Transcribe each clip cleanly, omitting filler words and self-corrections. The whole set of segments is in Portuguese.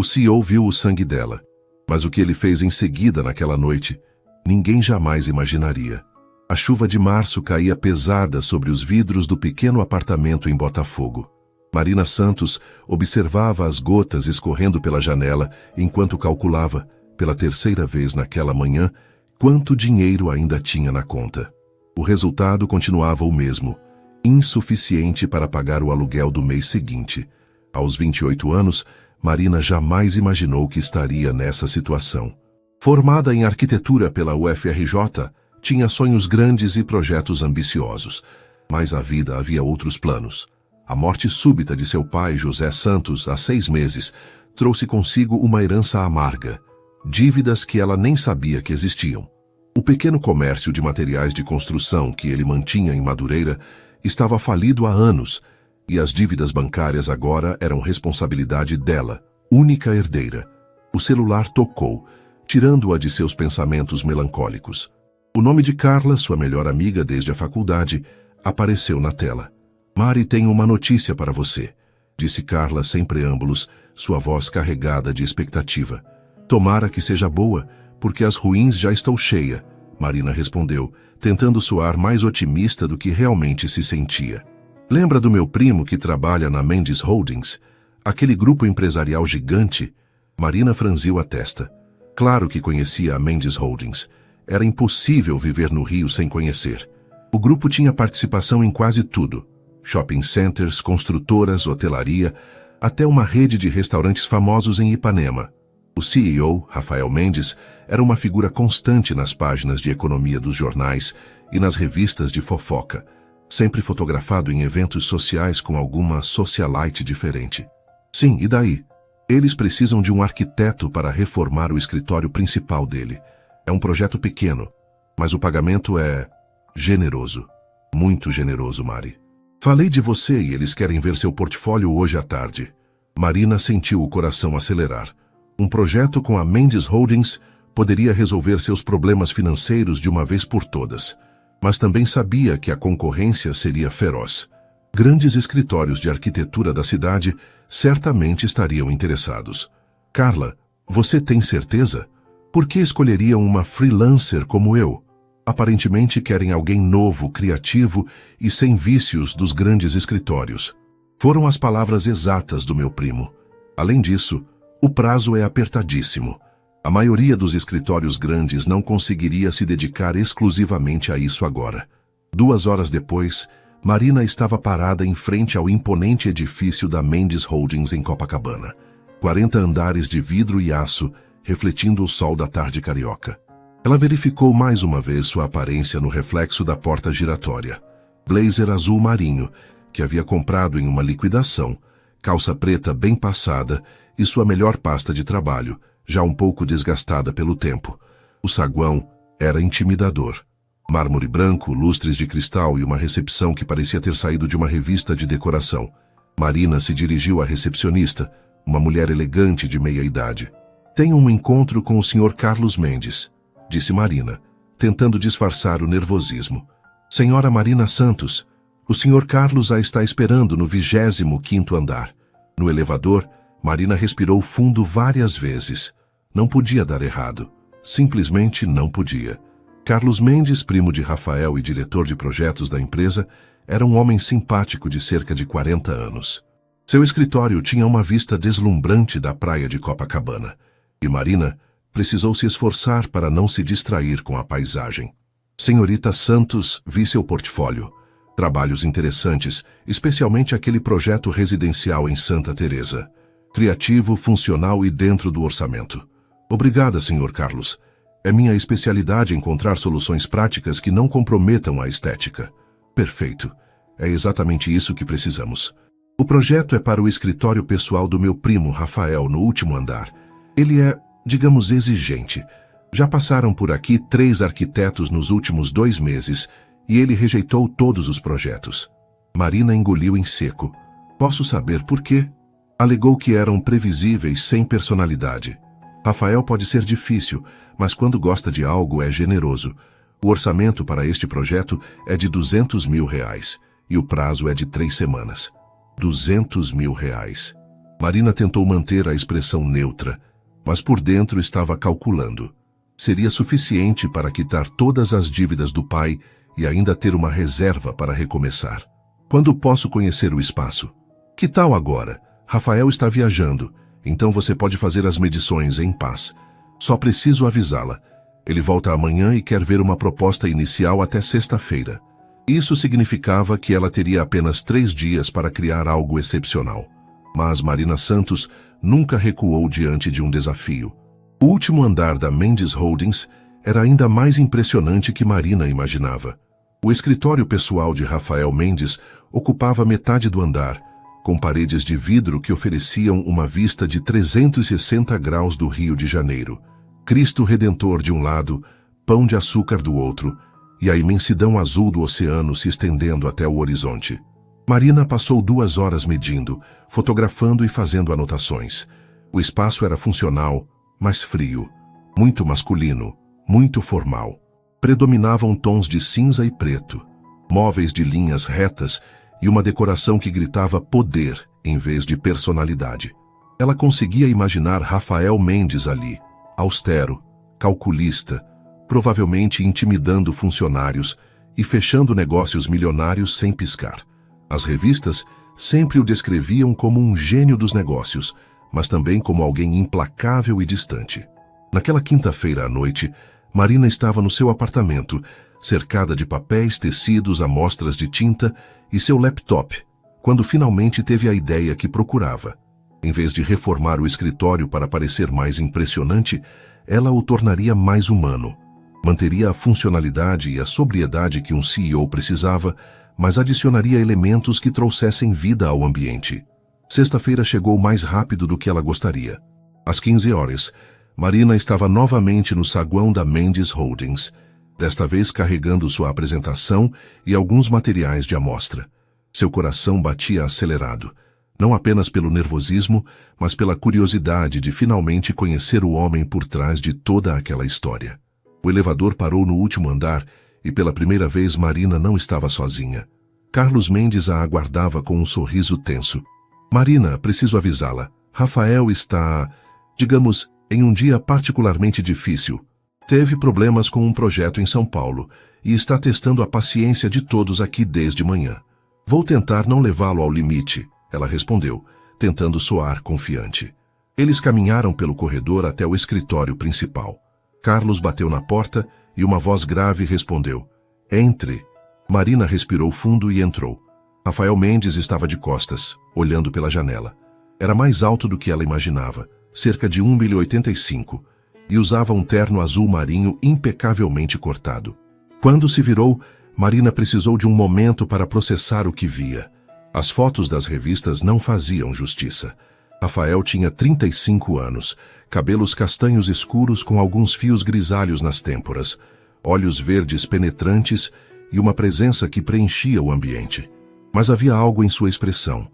O CEO viu o sangue dela, mas o que ele fez em seguida naquela noite, ninguém jamais imaginaria. A chuva de março caía pesada sobre os vidros do pequeno apartamento em Botafogo. Marina Santos observava as gotas escorrendo pela janela enquanto calculava, pela terceira vez naquela manhã, quanto dinheiro ainda tinha na conta. O resultado continuava o mesmo, insuficiente para pagar o aluguel do mês seguinte. Aos 28 anos, Marina jamais imaginou que estaria nessa situação. Formada em arquitetura pela UFRJ, tinha sonhos grandes e projetos ambiciosos, mas a vida havia outros planos. A morte súbita de seu pai, José Santos, há 6 meses, trouxe consigo uma herança amarga, dívidas que ela nem sabia que existiam. O pequeno comércio de materiais de construção que ele mantinha em Madureira estava falido há anos, e as dívidas bancárias agora eram responsabilidade dela, única herdeira. O celular tocou, tirando-a de seus pensamentos melancólicos. O nome de Carla, sua melhor amiga desde a faculdade, apareceu na tela. "Mari, tenho uma notícia para você", disse Carla sem preâmbulos, sua voz carregada de expectativa. "Tomara que seja boa, porque as ruins já estão cheias", Marina respondeu, tentando soar mais otimista do que realmente se sentia. "Lembra do meu primo que trabalha na Mendes Holdings? Aquele grupo empresarial gigante?" Marina franziu a testa. Claro que conhecia a Mendes Holdings. Era impossível viver no Rio sem conhecer. O grupo tinha participação em quase tudo. Shopping centers, construtoras, hotelaria, até uma rede de restaurantes famosos em Ipanema. O CEO, Rafael Mendes, era uma figura constante nas páginas de economia dos jornais e nas revistas de fofoca, sempre fotografado em eventos sociais com alguma socialite diferente. Sim, e daí? Eles precisam de um arquiteto para reformar o escritório principal dele. É um projeto pequeno, mas o pagamento é generoso. Muito generoso, Mari. "Falei de você e eles querem ver seu portfólio hoje à tarde." Marina sentiu o coração acelerar. Um projeto com a Mendes Holdings poderia resolver seus problemas financeiros de uma vez por todas, mas também sabia que a concorrência seria feroz. Grandes escritórios de arquitetura da cidade certamente estariam interessados. "Carla, você tem certeza? Por que escolheriam uma freelancer como eu? Aparentemente querem alguém novo, criativo e sem vícios dos grandes escritórios." Foram as palavras exatas do meu primo. Além disso, o prazo é apertadíssimo. A maioria dos escritórios grandes não conseguiria se dedicar exclusivamente a isso agora. 2 horas depois, Marina estava parada em frente ao imponente edifício da Mendes Holdings em Copacabana. 40 andares de vidro e aço, refletindo o sol da tarde carioca. Ela verificou mais uma vez sua aparência no reflexo da porta giratória. Blazer azul marinho, que havia comprado em uma liquidação, calça preta bem passada e sua melhor pasta de trabalho, já um pouco desgastada pelo tempo. O saguão era intimidador. Mármore branco, lustres de cristal e uma recepção que parecia ter saído de uma revista de decoração. Marina se dirigiu à recepcionista, uma mulher elegante de meia-idade. "Tenho um encontro com o Sr. Carlos Mendes", disse Marina, tentando disfarçar o nervosismo. "Senhora Marina Santos, o Sr. Carlos a está esperando no 25º andar." No elevador, Marina respirou fundo várias vezes. Não podia dar errado. Simplesmente não podia. Carlos Mendes, primo de Rafael e diretor de projetos da empresa, era um homem simpático de cerca de 40 anos. Seu escritório tinha uma vista deslumbrante da praia de Copacabana, e Marina precisou se esforçar para não se distrair com a paisagem. "Senhorita Santos, vi seu portfólio. Trabalhos interessantes, especialmente aquele projeto residencial em Santa Teresa. Criativo, funcional e dentro do orçamento." "Obrigada, Sr. Carlos. É minha especialidade encontrar soluções práticas que não comprometam a estética." "Perfeito. É exatamente isso que precisamos. O projeto é para o escritório pessoal do meu primo Rafael no último andar. Ele é, digamos, exigente. Já passaram por aqui 3 arquitetos nos últimos 2 meses e ele rejeitou todos os projetos." Marina engoliu em seco. "Posso saber por quê?" Alegou que eram previsíveis, sem personalidade. "Rafael pode ser difícil, mas quando gosta de algo é generoso. O orçamento para este projeto é de R$200 mil e o prazo é de 3 semanas. R$200 mil. Marina tentou manter a expressão neutra, mas por dentro estava calculando. Seria suficiente para quitar todas as dívidas do pai e ainda ter uma reserva para recomeçar. Quando posso conhecer o espaço? Que tal agora? Rafael está viajando, então você pode fazer as medições em paz. Só preciso avisá-la. Ele volta amanhã e quer ver uma proposta inicial até sexta-feira. Isso significava que ela teria apenas 3 dias para criar algo excepcional. Mas Marina Santos nunca recuou diante de um desafio. O último andar da Mendes Holdings era ainda mais impressionante que Marina imaginava. O escritório pessoal de Rafael Mendes ocupava metade do andar, com paredes de vidro que ofereciam uma vista de 360 graus do Rio de Janeiro. Cristo Redentor de um lado, Pão de Açúcar do outro, e a imensidão azul do oceano se estendendo até o horizonte. Marina passou 2 horas medindo, fotografando e fazendo anotações. O espaço era funcional, mas frio, muito masculino, muito formal. Predominavam tons de cinza e preto, móveis de linhas retas e uma decoração que gritava poder em vez de personalidade. Ela conseguia imaginar Rafael Mendes ali, austero, calculista, provavelmente intimidando funcionários e fechando negócios milionários sem piscar. As revistas sempre o descreviam como um gênio dos negócios, mas também como alguém implacável e distante. Naquela quinta-feira à noite, Marina estava no seu apartamento, cercada de papéis, tecidos, amostras de tinta e seu laptop, quando finalmente teve a ideia que procurava. Em vez de reformar o escritório para parecer mais impressionante, ela o tornaria mais humano. Manteria a funcionalidade e a sobriedade que um CEO precisava, mas adicionaria elementos que trouxessem vida ao ambiente. Sexta-feira chegou mais rápido do que ela gostaria. Às 15 horas, Marina estava novamente no saguão da Mendes Holdings, desta vez carregando sua apresentação e alguns materiais de amostra. Seu coração batia acelerado, não apenas pelo nervosismo, mas pela curiosidade de finalmente conhecer o homem por trás de toda aquela história. O elevador parou no último andar e pela primeira vez Marina não estava sozinha. Carlos Mendes a aguardava com um sorriso tenso. Marina, preciso avisá-la. Rafael está, digamos, em um dia particularmente difícil. Teve problemas com um projeto em São Paulo e está testando a paciência de todos aqui desde manhã. Vou tentar não levá-lo ao limite, ela respondeu, tentando soar confiante. Eles caminharam pelo corredor até o escritório principal. Carlos bateu na porta e uma voz grave respondeu. Entre. Marina respirou fundo e entrou. Rafael Mendes estava de costas, olhando pela janela. Era mais alto do que ela imaginava, cerca de 1,85 m, e usava um terno azul marinho impecavelmente cortado. Quando se virou, Marina precisou de um momento para processar o que via. As fotos das revistas não faziam justiça. Rafael tinha 35 anos, cabelos castanhos escuros com alguns fios grisalhos nas têmporas, olhos verdes penetrantes e uma presença que preenchia o ambiente. Mas havia algo em sua expressão,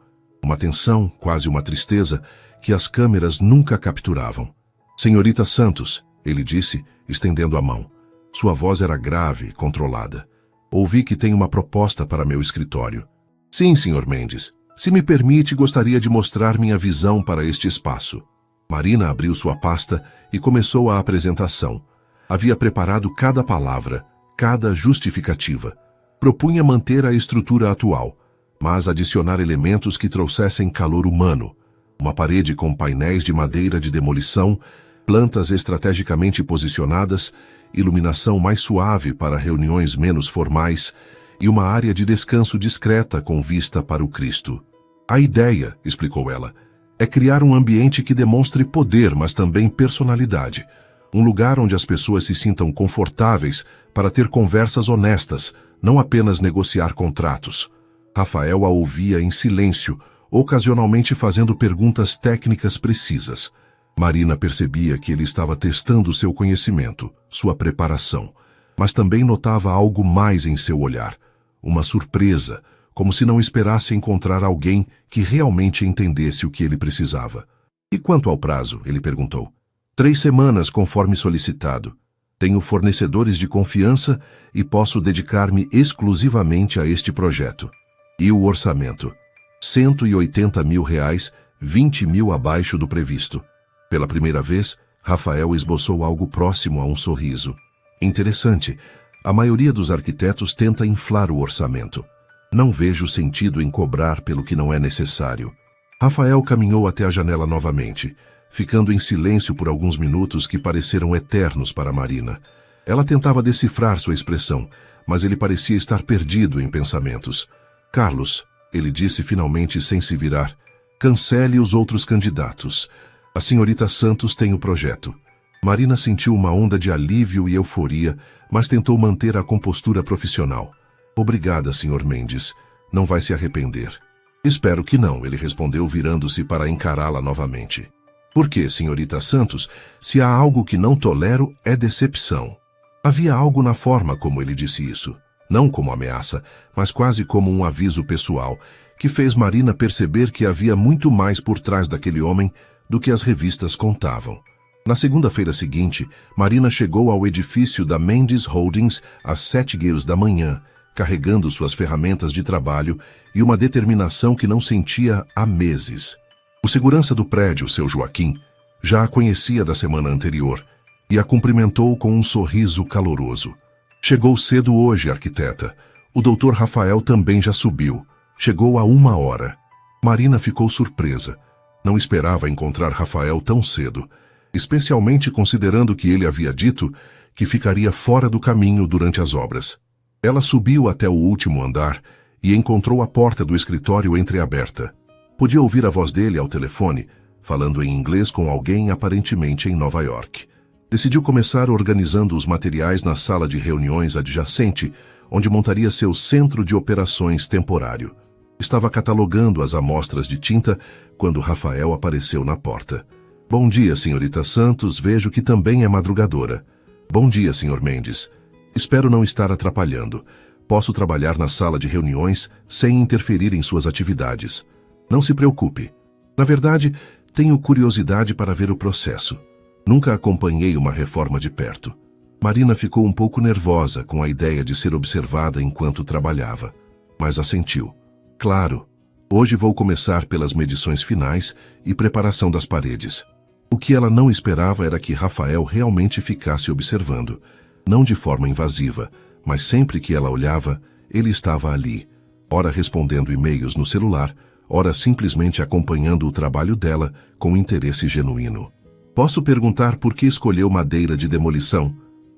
uma tensão, quase uma tristeza, que as câmeras nunca capturavam. Senhorita Santos, ele disse, estendendo a mão. Sua voz era grave e controlada. Ouvi que tem uma proposta para meu escritório. Sim, Sr. Mendes. Se me permite, gostaria de mostrar minha visão para este espaço. Marina abriu sua pasta e começou a apresentação. Havia preparado cada palavra, cada justificativa. Propunha manter a estrutura atual, mas adicionar elementos que trouxessem calor humano. Uma parede com painéis de madeira de demolição, plantas estrategicamente posicionadas, iluminação mais suave para reuniões menos formais e uma área de descanso discreta com vista para o Cristo. A ideia, explicou ela, é criar um ambiente que demonstre poder, mas também personalidade. Um lugar onde as pessoas se sintam confortáveis para ter conversas honestas, não apenas negociar contratos. Rafael a ouvia em silêncio, ocasionalmente fazendo perguntas técnicas precisas. Marina percebia que ele estava testando seu conhecimento, sua preparação, mas também notava algo mais em seu olhar, uma surpresa, como se não esperasse encontrar alguém que realmente entendesse o que ele precisava. E quanto ao prazo? Ele perguntou. 3 semanas, conforme solicitado. Tenho fornecedores de confiança e posso dedicar-me exclusivamente a este projeto. E o orçamento? R$ 180 mil 20.000 abaixo do previsto. Pela primeira vez, Rafael esboçou algo próximo a um sorriso. Interessante, a maioria dos arquitetos tenta inflar o orçamento. Não vejo sentido em cobrar pelo que não é necessário. Rafael caminhou até a janela novamente, ficando em silêncio por alguns minutos que pareceram eternos para Marina. Ela tentava decifrar sua expressão, mas ele parecia estar perdido em pensamentos. Carlos, ele disse finalmente sem se virar, cancele os outros candidatos. A senhorita Santos tem o projeto. Marina sentiu uma onda de alívio e euforia, mas tentou manter a compostura profissional. Obrigada, Sr. Mendes. Não vai se arrepender. Espero que não, ele respondeu virando-se para encará-la novamente. Por que, senhorita Santos? Se há algo que não tolero, é decepção. Havia algo na forma como ele disse isso. Não como ameaça, mas quase como um aviso pessoal, que fez Marina perceber que havia muito mais por trás daquele homem do que as revistas contavam. Na segunda-feira seguinte, Marina chegou ao edifício da Mendes Holdings às 7h da manhã, carregando suas ferramentas de trabalho e uma determinação que não sentia há meses. O segurança do prédio, seu Joaquim, já a conhecia da semana anterior e a cumprimentou com um sorriso caloroso. Chegou cedo hoje, arquiteta. O doutor Rafael também já subiu. Chegou há 1 hora. Marina ficou surpresa. Não esperava encontrar Rafael tão cedo, especialmente considerando que ele havia dito que ficaria fora do caminho durante as obras. Ela subiu até o último andar e encontrou a porta do escritório entreaberta. Podia ouvir a voz dele ao telefone, falando em inglês com alguém aparentemente em Nova York. Decidiu começar organizando os materiais na sala de reuniões adjacente, onde montaria seu centro de operações temporário. Estava catalogando as amostras de tinta quando Rafael apareceu na porta. Bom dia, senhorita Santos, vejo que também é madrugadora. Bom dia, senhor Mendes. Espero não estar atrapalhando. Posso trabalhar na sala de reuniões sem interferir em suas atividades. Não se preocupe. Na verdade, tenho curiosidade para ver o processo. Nunca acompanhei uma reforma de perto. Marina ficou um pouco nervosa com a ideia de ser observada enquanto trabalhava, mas assentiu. Claro, hoje vou começar pelas medições finais e preparação das paredes. O que ela não esperava era que Rafael realmente ficasse observando, não de forma invasiva, mas sempre que ela olhava, ele estava ali, ora respondendo e-mails no celular, ora simplesmente acompanhando o trabalho dela com interesse genuíno. Posso perguntar por que escolheu madeira de demolição?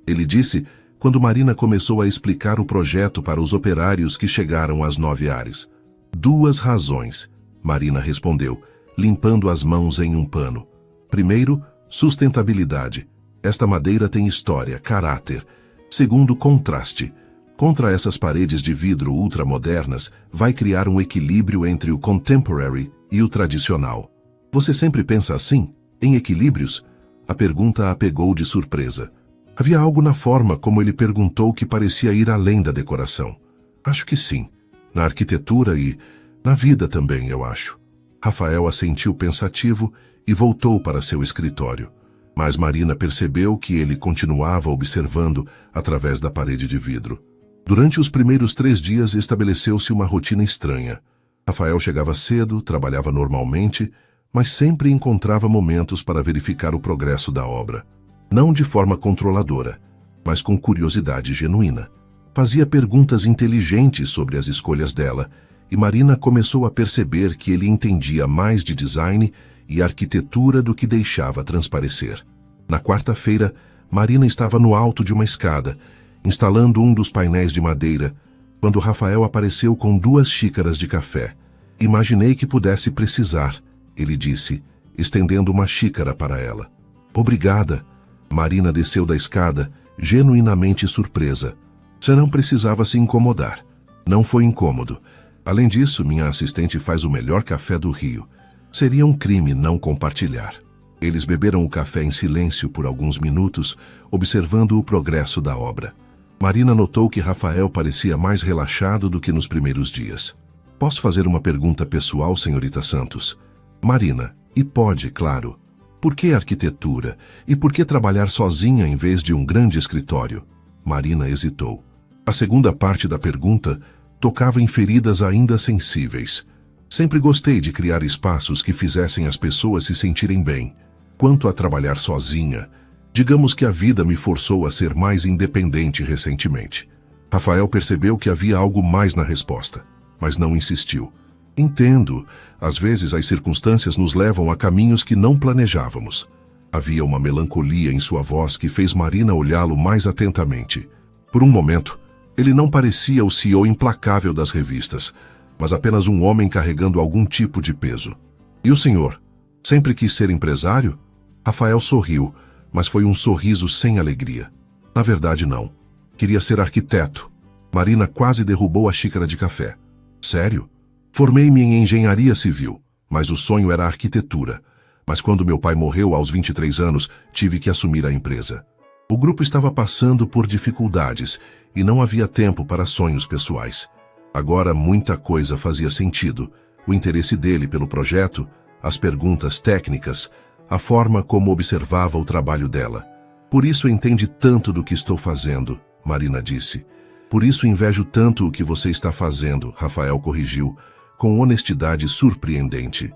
Ele disse quando Marina começou a explicar o projeto para os operários que chegaram às 9 ares. 2 razões, Marina respondeu, limpando as mãos em um pano. Primeiro, sustentabilidade. Esta madeira tem história, caráter. Segundo, contraste. Contra essas paredes de vidro ultramodernas, vai criar um equilíbrio entre o contemporary e o tradicional. Você sempre pensa assim? Em equilíbrios? A pergunta a pegou de surpresa. Havia algo na forma como ele perguntou que parecia ir além da decoração. Acho que sim. Na arquitetura e na vida também, eu acho. Rafael assentiu pensativo e voltou para seu escritório. Mas Marina percebeu que ele continuava observando através da parede de vidro. Durante os primeiros 3 dias estabeleceu-se uma rotina estranha. Rafael chegava cedo, trabalhava normalmente, mas sempre encontrava momentos para verificar o progresso da obra. Não de forma controladora, mas com curiosidade genuína. Fazia perguntas inteligentes sobre as escolhas dela, e Marina começou a perceber que ele entendia mais de design e arquitetura do que deixava transparecer. Na quarta-feira, Marina estava no alto de uma escada, instalando um dos painéis de madeira, quando Rafael apareceu com 2 xícaras de café. Imaginei que pudesse precisar, ele disse, estendendo uma xícara para ela. Obrigada. Marina desceu da escada, genuinamente surpresa. Você não precisava se incomodar. Não foi incômodo. Além disso, minha assistente faz o melhor café do Rio. Seria um crime não compartilhar. Eles beberam o café em silêncio por alguns minutos, observando o progresso da obra. Marina notou que Rafael parecia mais relaxado do que nos primeiros dias. Posso fazer uma pergunta pessoal, senhorita Santos? Marina, e pode, claro. Por que arquitetura? E por que trabalhar sozinha em vez de um grande escritório? Marina hesitou. A segunda parte da pergunta tocava em feridas ainda sensíveis. Sempre gostei de criar espaços que fizessem as pessoas se sentirem bem. Quanto a trabalhar sozinha, digamos que a vida me forçou a ser mais independente recentemente. Rafael percebeu que havia algo mais na resposta, mas não insistiu. Entendo, às vezes as circunstâncias nos levam a caminhos que não planejávamos. Havia uma melancolia em sua voz que fez Marina olhá-lo mais atentamente. Por um momento, ele não parecia o CEO implacável das revistas, mas apenas um homem carregando algum tipo de peso. E o senhor? Sempre quis ser empresário? Rafael sorriu, mas foi um sorriso sem alegria. Na verdade, não. Queria ser arquiteto. Marina quase derrubou a xícara de café. Sério? Formei-me em engenharia civil, mas o sonho era a arquitetura. Mas quando meu pai morreu aos 23 anos, tive que assumir a empresa. O grupo estava passando por dificuldades e não havia tempo para sonhos pessoais. Agora muita coisa fazia sentido. O interesse dele pelo projeto, as perguntas técnicas, a forma como observava o trabalho dela. Por isso entende tanto do que estou fazendo, Marina disse. Por isso invejo tanto o que você está fazendo, Rafael corrigiu, com honestidade surpreendente.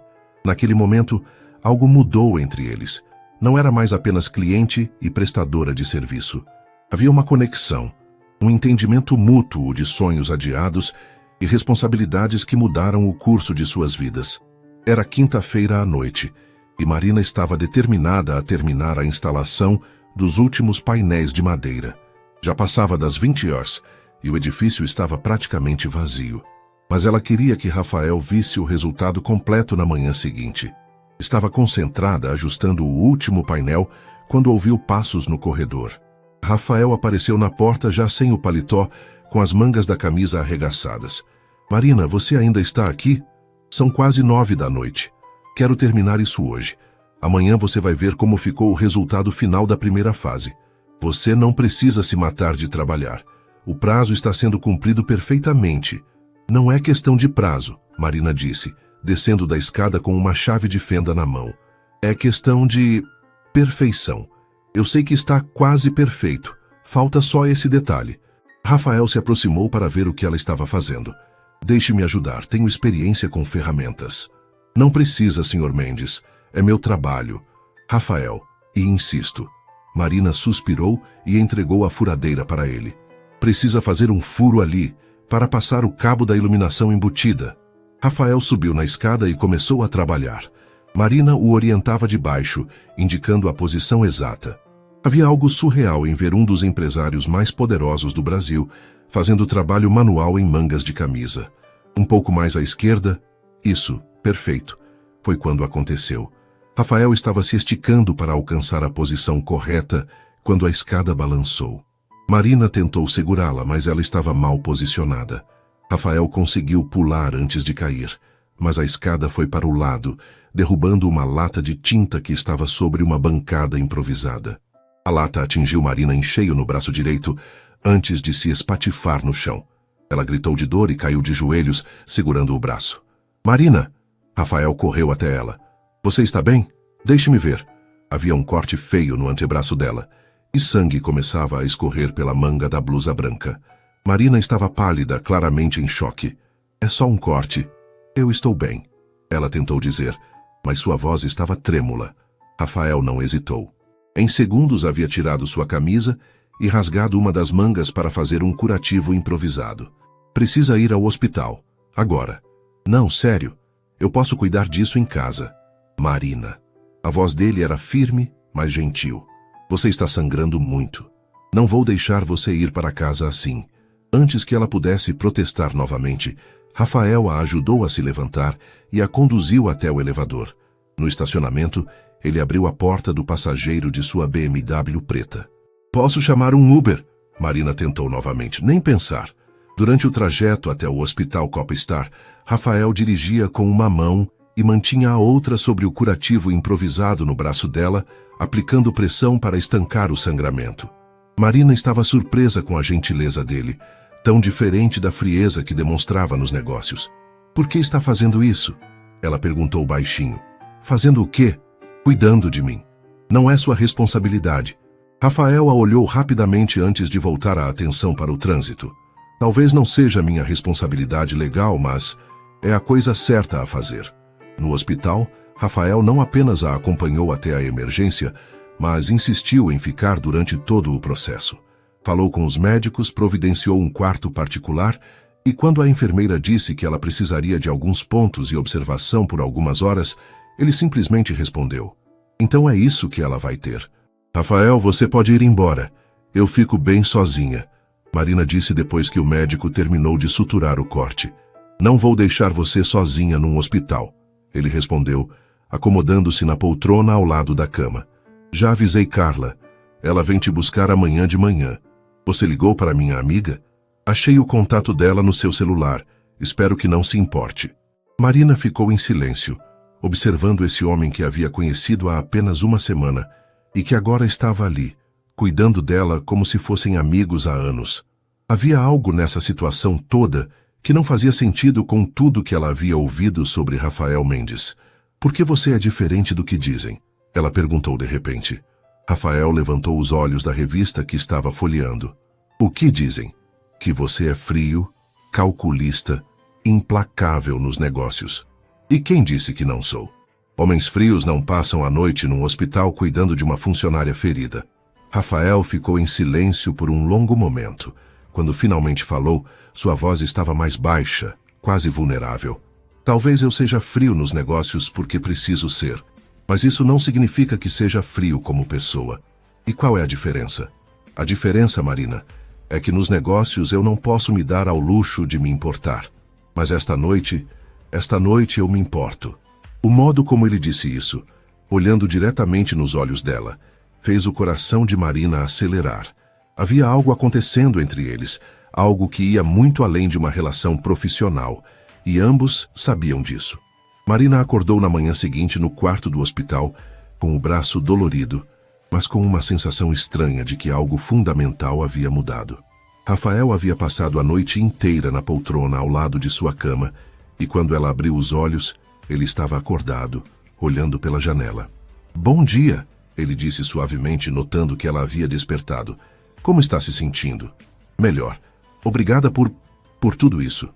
Naquele momento, algo mudou entre eles. Não era mais apenas cliente e prestadora de serviço. Havia uma conexão, um entendimento mútuo de sonhos adiados e responsabilidades que mudaram o curso de suas vidas. Era quinta-feira à noite, e Marina estava determinada a terminar a instalação dos últimos painéis de madeira. Já passava das 20 horas e o edifício estava praticamente vazio. Mas ela queria que Rafael visse o resultado completo na manhã seguinte. Estava concentrada ajustando o último painel quando ouviu passos no corredor. Rafael apareceu na porta já sem o paletó, com as mangas da camisa arregaçadas. Marina, você ainda está aqui? São quase 9 da noite. Quero terminar isso hoje. Amanhã você vai ver como ficou o resultado final da primeira fase. Você não precisa se matar de trabalhar. O prazo está sendo cumprido perfeitamente. Não é questão de prazo, Marina disse, descendo da escada com uma chave de fenda na mão. É questão de perfeição. Eu sei que está quase perfeito. Falta só esse detalhe. Rafael se aproximou para ver o que ela estava fazendo. Deixe-me ajudar, tenho experiência com ferramentas. Não precisa, Sr. Mendes. É meu trabalho. Rafael, e insisto. Marina suspirou e entregou a furadeira para ele. Precisa fazer um furo ali, para passar o cabo da iluminação embutida. Rafael subiu na escada e começou a trabalhar. Marina o orientava de baixo, indicando a posição exata. Havia algo surreal em ver um dos empresários mais poderosos do Brasil fazendo trabalho manual em mangas de camisa. Um pouco mais à esquerda, isso, perfeito, foi quando aconteceu. Rafael estava se esticando para alcançar a posição correta quando a escada balançou. Marina tentou segurá-la, mas ela estava mal posicionada. Rafael conseguiu pular antes de cair, mas a escada foi para o lado, derrubando uma lata de tinta que estava sobre uma bancada improvisada. A lata atingiu Marina em cheio no braço direito, antes de se espatifar no chão. Ela gritou de dor e caiu de joelhos, segurando o braço. Marina! Rafael correu até ela. Você está bem? Deixe-me ver. Havia um corte feio no antebraço dela, e sangue começava a escorrer pela manga da blusa branca. Marina estava pálida, claramente em choque. É só um corte. Eu estou bem, ela tentou dizer, mas sua voz estava trêmula. Rafael não hesitou. Em segundos havia tirado sua camisa e rasgado uma das mangas para fazer um curativo improvisado. Precisa ir ao hospital. Agora. Não, sério. Eu posso cuidar disso em casa. Marina. A voz dele era firme, mas gentil. Você está sangrando muito. Não vou deixar você ir para casa assim. Antes que ela pudesse protestar novamente, Rafael a ajudou a se levantar e a conduziu até o elevador. No estacionamento, ele abriu a porta do passageiro de sua BMW preta. Posso chamar um Uber? Marina tentou novamente, nem pensar. Durante o trajeto até o hospital Copstar, Rafael dirigia com uma mão e mantinha a outra sobre o curativo improvisado no braço dela, aplicando pressão para estancar o sangramento. Marina estava surpresa com a gentileza dele, tão diferente da frieza que demonstrava nos negócios. Por que está fazendo isso? Ela perguntou baixinho. Fazendo o quê? Cuidando de mim. Não é sua responsabilidade. Rafael a olhou rapidamente antes de voltar a atenção para o trânsito. Talvez não seja minha responsabilidade legal, mas É a coisa certa a fazer. No hospital, Rafael não apenas a acompanhou até a emergência, mas insistiu em ficar durante todo o processo. Falou com os médicos, providenciou um quarto particular e quando a enfermeira disse que ela precisaria de alguns pontos e observação por algumas horas, ele simplesmente respondeu: "Então é isso que ela vai ter. Rafael, você pode ir embora. Eu fico bem sozinha", Marina disse depois que o médico terminou de suturar o corte. "Não vou deixar você sozinha num hospital", ele respondeu, acomodando-se na poltrona ao lado da cama. "Já avisei Carla. Ela vem te buscar amanhã de manhã. Você ligou para minha amiga? Achei o contato dela no seu celular. Espero que não se importe." Marina ficou em silêncio, observando esse homem que havia conhecido há apenas uma semana e que agora estava ali, cuidando dela como se fossem amigos há anos. Havia algo nessa situação toda que não fazia sentido com tudo que ela havia ouvido sobre Rafael Mendes. "Por que você é diferente do que dizem?" ela perguntou de repente. Rafael levantou os olhos da revista que estava folheando. "O que dizem?" "Que você é frio, calculista, implacável nos negócios." "E quem disse que não sou? Homens frios não passam a noite num hospital cuidando de uma funcionária ferida." Rafael ficou em silêncio por um longo momento. Quando finalmente falou, sua voz estava mais baixa, quase vulnerável. "Talvez eu seja frio nos negócios porque preciso ser. Mas isso não significa que seja frio como pessoa." "E qual é a diferença?" "A diferença, Marina, é que nos negócios eu não posso me dar ao luxo de me importar. Mas esta noite eu me importo." O modo como ele disse isso, olhando diretamente nos olhos dela, fez o coração de Marina acelerar. Havia algo acontecendo entre eles, algo que ia muito além de uma relação profissional, e ambos sabiam disso. Marina acordou na manhã seguinte no quarto do hospital, com o braço dolorido, mas com uma sensação estranha de que algo fundamental havia mudado. Rafael havia passado a noite inteira na poltrona ao lado de sua cama, e quando ela abriu os olhos, ele estava acordado, olhando pela janela. "Bom dia", ele disse suavemente, notando que ela havia despertado. "Como está se sentindo?" "Melhor. Obrigada por tudo isso."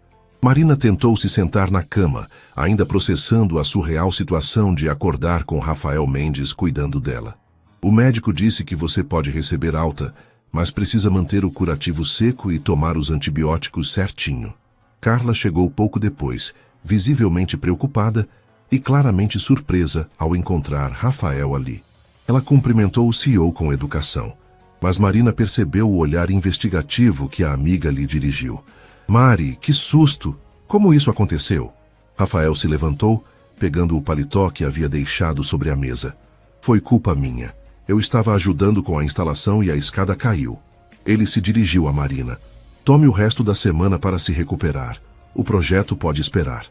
Marina tentou se sentar na cama, ainda processando a surreal situação de acordar com Rafael Mendes cuidando dela. "O médico disse que você pode receber alta, mas precisa manter o curativo seco e tomar os antibióticos certinho." Carla chegou pouco depois, visivelmente preocupada e claramente surpresa ao encontrar Rafael ali. Ela cumprimentou o CEO com educação, mas Marina percebeu o olhar investigativo que a amiga lhe dirigiu. "Mari, que susto! Como isso aconteceu?" Rafael se levantou, pegando o paletó que havia deixado sobre a mesa. "Foi culpa minha. Eu estava ajudando com a instalação e a escada caiu." Ele se dirigiu a Marina. "Tome o resto da semana para se recuperar. O projeto pode esperar."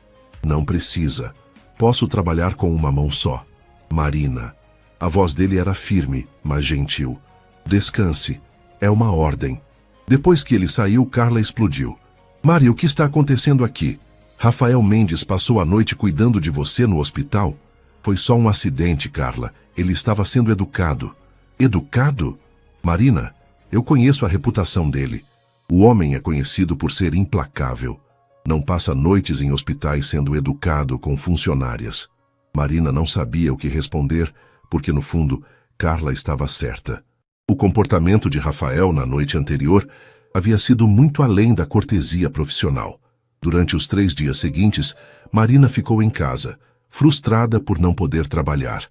"Não precisa. Posso trabalhar com uma mão só." "Marina." A voz dele era firme, mas gentil. "Descanse. É uma ordem." Depois que ele saiu, Carla explodiu. "Mari, o que está acontecendo aqui? Rafael Mendes passou a noite cuidando de você no hospital?" "Foi só um acidente, Carla. Ele estava sendo educado." "Educado?" "Marina, eu conheço a reputação dele. O homem é conhecido por ser implacável. Não passa noites em hospitais sendo educado com funcionárias." Marina não sabia o que responder, porque no fundo, Carla estava certa. O comportamento de Rafael na noite anterior havia sido muito além da cortesia profissional. Durante os 3 dias seguintes, Marina ficou em casa, frustrada por não poder trabalhar.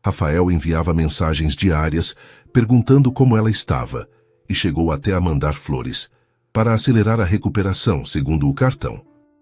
Rafael enviava mensagens diárias, perguntando como ela estava, e chegou até a mandar flores, para acelerar a recuperação, segundo o cartão.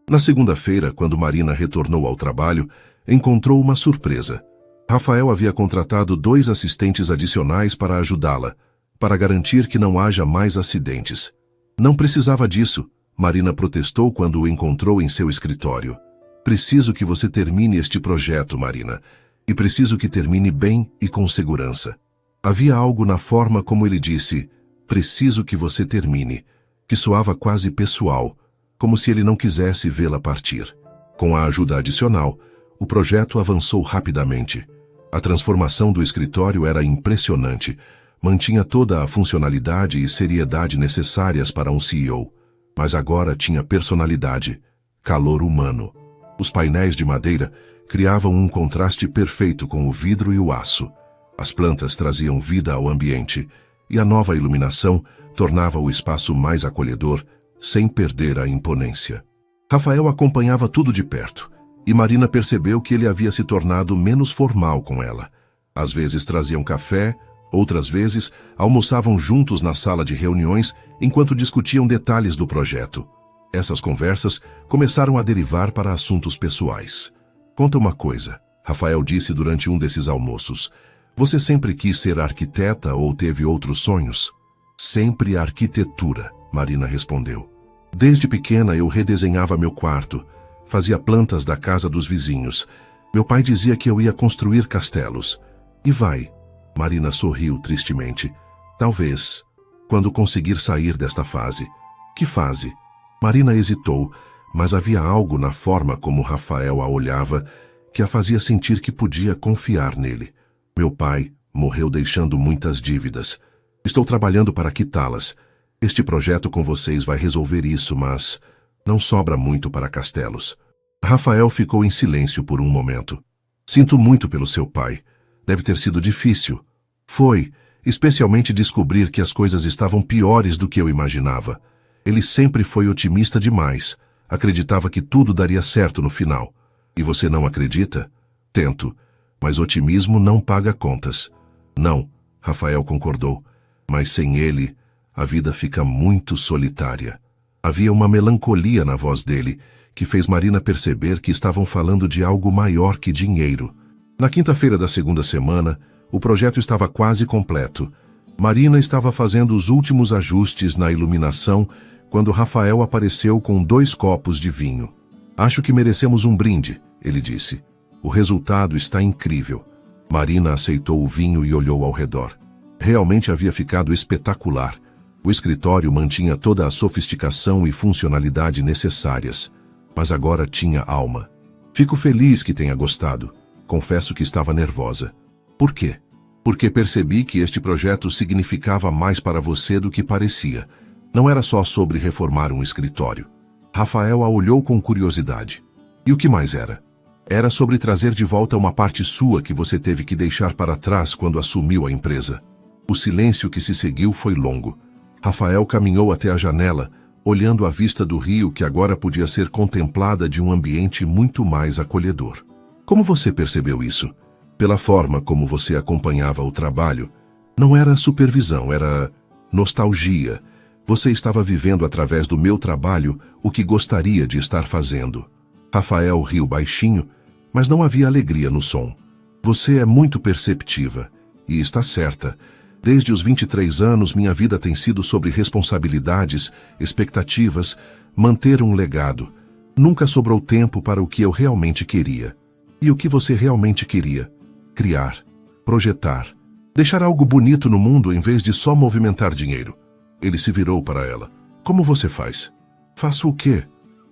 Na segunda-feira, quando Marina retornou ao trabalho, encontrou uma surpresa. Rafael havia contratado 2 assistentes adicionais para ajudá-la, para garantir que não haja mais acidentes. "Não precisava disso", Marina protestou quando o encontrou em seu escritório. "Preciso que você termine este projeto, Marina, e preciso que termine bem e com segurança." Havia algo na forma como ele disse, "preciso que você termine", que soava quase pessoal, como se ele não quisesse vê-la partir. Com a ajuda adicional, o projeto avançou rapidamente. A transformação do escritório era impressionante, mantinha toda a funcionalidade e seriedade necessárias para um CEO, mas agora tinha personalidade, calor humano. Os painéis de madeira criavam um contraste perfeito com o vidro e o aço. As plantas traziam vida ao ambiente e a nova iluminação tornava o espaço mais acolhedor, sem perder a imponência. Rafael acompanhava tudo de perto e Marina percebeu que ele havia se tornado menos formal com ela. Às vezes traziam café, outras vezes almoçavam juntos na sala de reuniões enquanto discutiam detalhes do projeto. Essas conversas começaram a derivar para assuntos pessoais. Conta uma coisa, Rafael disse durante um desses almoços. Você sempre quis ser arquiteta ou teve outros sonhos? Sempre arquitetura, Marina respondeu. Desde pequena eu redesenhava meu quarto, fazia plantas da casa dos vizinhos. Meu pai dizia que eu ia construir castelos. E vai. Marina sorriu tristemente. Talvez, quando conseguir sair desta fase. Que fase? Marina hesitou, mas havia algo na forma como Rafael a olhava que a fazia sentir que podia confiar nele. Meu pai morreu deixando muitas dívidas. Estou trabalhando para quitá-las. Este projeto com vocês vai resolver isso, mas não sobra muito para castelos. Rafael ficou em silêncio por um momento. Sinto muito pelo seu pai. Deve ter sido difícil. Foi, especialmente descobrir que as coisas estavam piores do que eu imaginava. Ele sempre foi otimista demais. Acreditava que tudo daria certo no final. E você não acredita? Tento, mas otimismo não paga contas. Não, Rafael concordou, mas sem ele, a vida fica muito solitária. Havia uma melancolia na voz dele, que fez Marina perceber que estavam falando de algo maior que dinheiro. Na quinta-feira da segunda semana, o projeto estava quase completo. Marina estava fazendo os últimos ajustes na iluminação quando Rafael apareceu com 2 copos de vinho. Acho que merecemos um brinde, ele disse. O resultado está incrível. Marina aceitou o vinho e olhou ao redor. Realmente havia ficado espetacular. O escritório mantinha toda a sofisticação e funcionalidade necessárias, mas agora tinha alma. Fico feliz que tenha gostado. Confesso que estava nervosa. Por quê? Porque percebi que este projeto significava mais para você do que parecia. Não era só sobre reformar um escritório. Rafael a olhou com curiosidade. E o que mais era? Era sobre trazer de volta uma parte sua que você teve que deixar para trás quando assumiu a empresa. O silêncio que se seguiu foi longo. Rafael caminhou até a janela, olhando a vista do rio que agora podia ser contemplada de um ambiente muito mais acolhedor. Como você percebeu isso? Pela forma como você acompanhava o trabalho. Não era supervisão, era nostalgia. Você estava vivendo através do meu trabalho o que gostaria de estar fazendo. Rafael riu baixinho, mas não havia alegria no som. Você é muito perceptiva, e está certa. Desde os 23 anos, minha vida tem sido sobre responsabilidades, expectativas, manter um legado. Nunca sobrou tempo para o que eu realmente queria. E o que você realmente queria? Criar, projetar, deixar algo bonito no mundo em vez de só movimentar dinheiro. Ele se virou para ela. Como você faz? Faço o quê?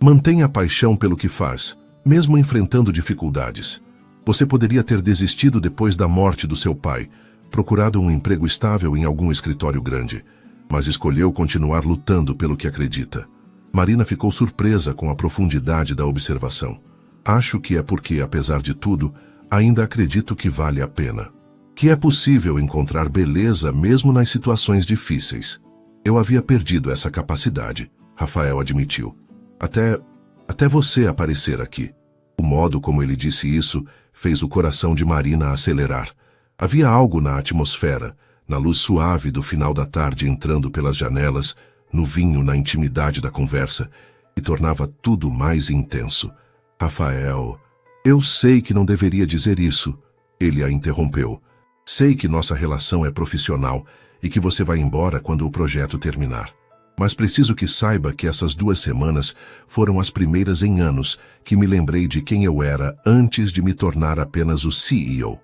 Mantenha a paixão pelo que faz, mesmo enfrentando dificuldades. Você poderia ter desistido depois da morte do seu pai, procurado um emprego estável em algum escritório grande, mas escolheu continuar lutando pelo que acredita. Marina ficou surpresa com a profundidade da observação. Acho que é porque, apesar de tudo, ainda acredito que vale a pena. Que é possível encontrar beleza mesmo nas situações difíceis. Eu havia perdido essa capacidade, Rafael admitiu. Até você aparecer aqui. O modo como ele disse isso fez o coração de Marina acelerar. Havia algo na atmosfera, na luz suave do final da tarde entrando pelas janelas, no vinho, na intimidade da conversa, e tornava tudo mais intenso. Rafael, eu sei que não deveria dizer isso. Ele a interrompeu. Sei que nossa relação é profissional e que você vai embora quando o projeto terminar. Mas preciso que saiba que essas 2 semanas foram as primeiras em anos que me lembrei de quem eu era antes de me tornar apenas o CEO.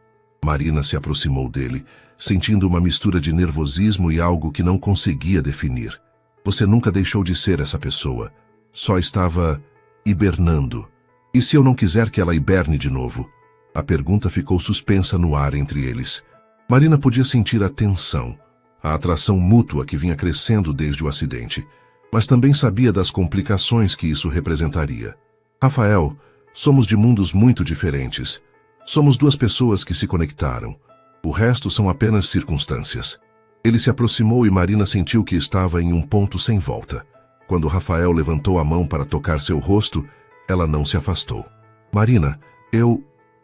Marina se aproximou dele, sentindo uma mistura de nervosismo e algo que não conseguia definir. Você nunca deixou de ser essa pessoa. Só estava hibernando. E se eu não quiser que ela hiberne de novo? A pergunta ficou suspensa no ar entre eles. Marina podia sentir a tensão, a atração mútua que vinha crescendo desde o acidente, mas também sabia das complicações que isso representaria. Rafael, Somos de mundos muito diferentes. Somos duas pessoas que se conectaram. O resto são apenas circunstâncias. Ele se aproximou e Marina sentiu que estava em um ponto sem volta. Quando Rafael levantou a mão para tocar seu rosto, ela não se afastou. Marina,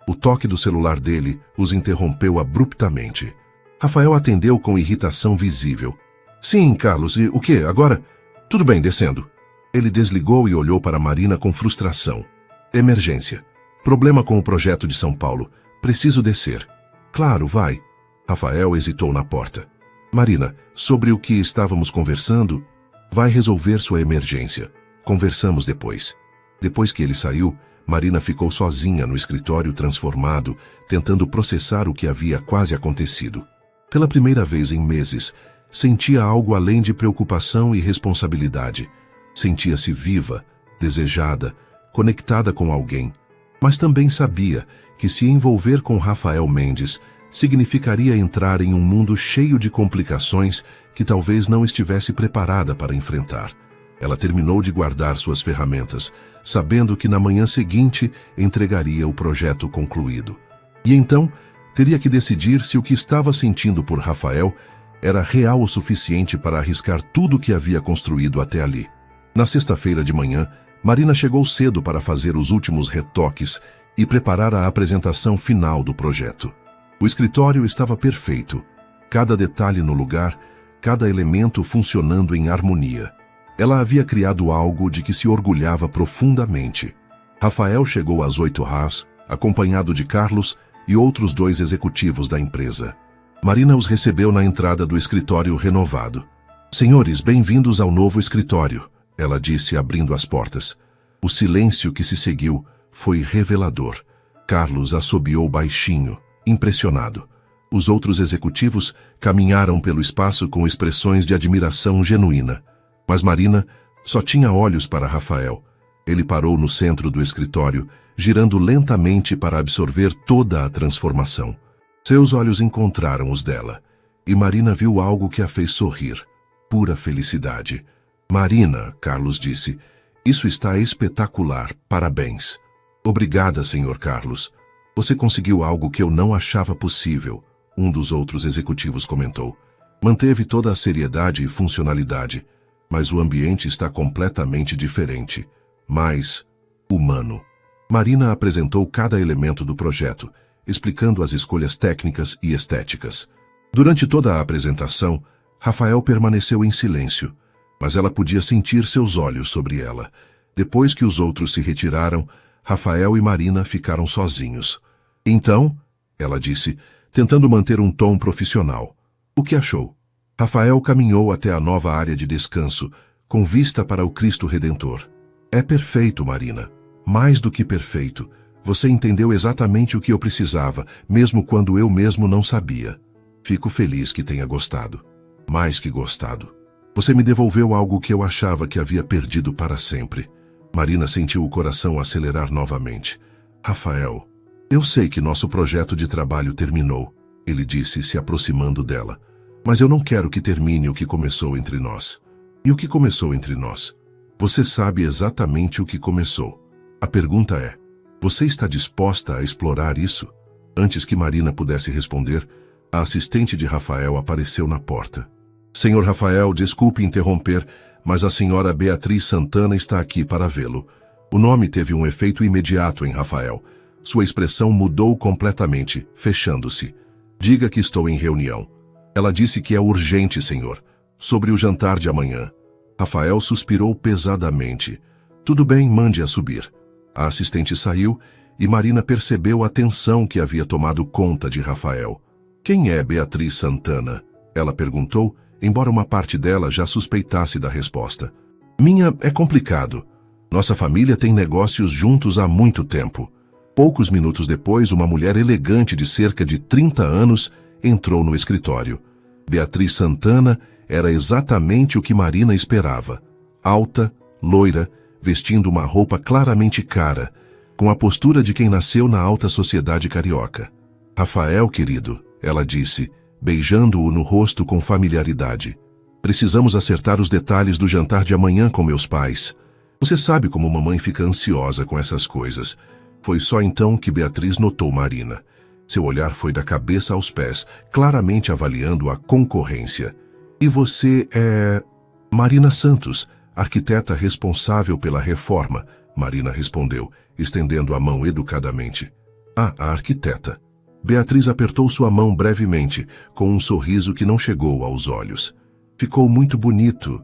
O toque do celular dele os interrompeu abruptamente. Rafael atendeu com irritação visível. Sim, Carlos, e o quê? Agora? Tudo bem, descendo. Ele desligou e olhou para Marina com frustração. Emergência. Problema com o projeto de São Paulo. Preciso descer. Claro, vai. Rafael hesitou na porta. Marina, sobre o que estávamos conversando, vai resolver sua emergência. Conversamos depois. Depois que ele saiu, Marina ficou sozinha no escritório transformado, tentando processar o que havia quase acontecido. Pela primeira vez em meses, sentia algo além de preocupação e responsabilidade. Sentia-se viva, desejada, conectada com alguém, mas também sabia que se envolver com Rafael Mendes significaria entrar em um mundo cheio de complicações que talvez não estivesse preparada para enfrentar. Ela terminou de guardar suas ferramentas, sabendo que na manhã seguinte entregaria o projeto concluído. E então, teria que decidir se o que estava sentindo por Rafael era real o suficiente para arriscar tudo o que havia construído até ali. Na sexta-feira de manhã, Marina chegou cedo para fazer os últimos retoques e preparar a apresentação final do projeto. O escritório estava perfeito, cada detalhe no lugar, cada elemento funcionando em harmonia. Ela havia criado algo de que se orgulhava profundamente. Rafael chegou às 8h, acompanhado de Carlos e outros 2 executivos da empresa. Marina os recebeu na entrada do escritório renovado. Senhores, bem-vindos ao novo escritório, ela disse abrindo as portas. O silêncio que se seguiu foi revelador. Carlos assobiou baixinho, impressionado. Os outros executivos caminharam pelo espaço com expressões de admiração genuína. Mas Marina só tinha olhos para Rafael. Ele parou no centro do escritório, girando lentamente para absorver toda a transformação. Seus olhos encontraram os dela, e Marina viu algo que a fez sorrir. Pura felicidade. Marina, Carlos disse, isso está espetacular, parabéns. Obrigada, Sr. Carlos. Você conseguiu algo que eu não achava possível, um dos outros executivos comentou. Manteve toda a seriedade e funcionalidade, mas o ambiente está completamente diferente, mais humano. Marina apresentou cada elemento do projeto, explicando as escolhas técnicas e estéticas. Durante toda a apresentação, Rafael permaneceu em silêncio, mas ela podia sentir seus olhos sobre ela. Depois que os outros se retiraram, Rafael e Marina ficaram sozinhos. Então, ela disse, tentando manter um tom profissional. O que achou? Rafael caminhou até a nova área de descanso, com vista para o Cristo Redentor. É perfeito, Marina. Mais do que perfeito. Você entendeu exatamente o que eu precisava, mesmo quando eu mesmo não sabia. Fico feliz que tenha gostado. Mais que gostado. Você me devolveu algo que eu achava que havia perdido para sempre. Marina sentiu o coração acelerar novamente. Rafael, eu sei que nosso projeto de trabalho terminou, ele disse, se aproximando dela. Mas eu não quero que termine o que começou entre nós. E o que começou entre nós? Você sabe exatamente o que começou. A pergunta é, você está disposta a explorar isso? Antes que Marina pudesse responder, a assistente de Rafael apareceu na porta. Senhor Rafael, desculpe interromper, mas a senhora Beatriz Santana está aqui para vê-lo. O nome teve um efeito imediato em Rafael. Sua expressão mudou completamente, fechando-se. Diga que estou em reunião. Ela disse que é urgente, senhor. Sobre o jantar de amanhã. Rafael suspirou pesadamente. Tudo bem, mande-a subir. A assistente saiu e Marina percebeu a tensão que havia tomado conta de Rafael. Quem é Beatriz Santana? Ela perguntou, embora uma parte dela já suspeitasse da resposta. Minha é complicado. Nossa família tem negócios juntos há muito tempo. Poucos minutos depois, uma mulher elegante de cerca de 30 anos entrou no escritório. Beatriz Santana era exatamente o que Marina esperava. Alta, loira, vestindo uma roupa claramente cara, com a postura de quem nasceu na alta sociedade carioca. Rafael, querido, ela disse, beijando-o no rosto com familiaridade. Precisamos acertar os detalhes do jantar de amanhã com meus pais. Você sabe como mamãe fica ansiosa com essas coisas. Foi só então que Beatriz notou Marina. Seu olhar foi da cabeça aos pés, claramente avaliando a concorrência. E você é... Marina Santos, arquiteta responsável pela reforma, Marina respondeu, estendendo a mão educadamente. Ah, a arquiteta. Beatriz apertou sua mão brevemente, com um sorriso que não chegou aos olhos. Ficou muito bonito.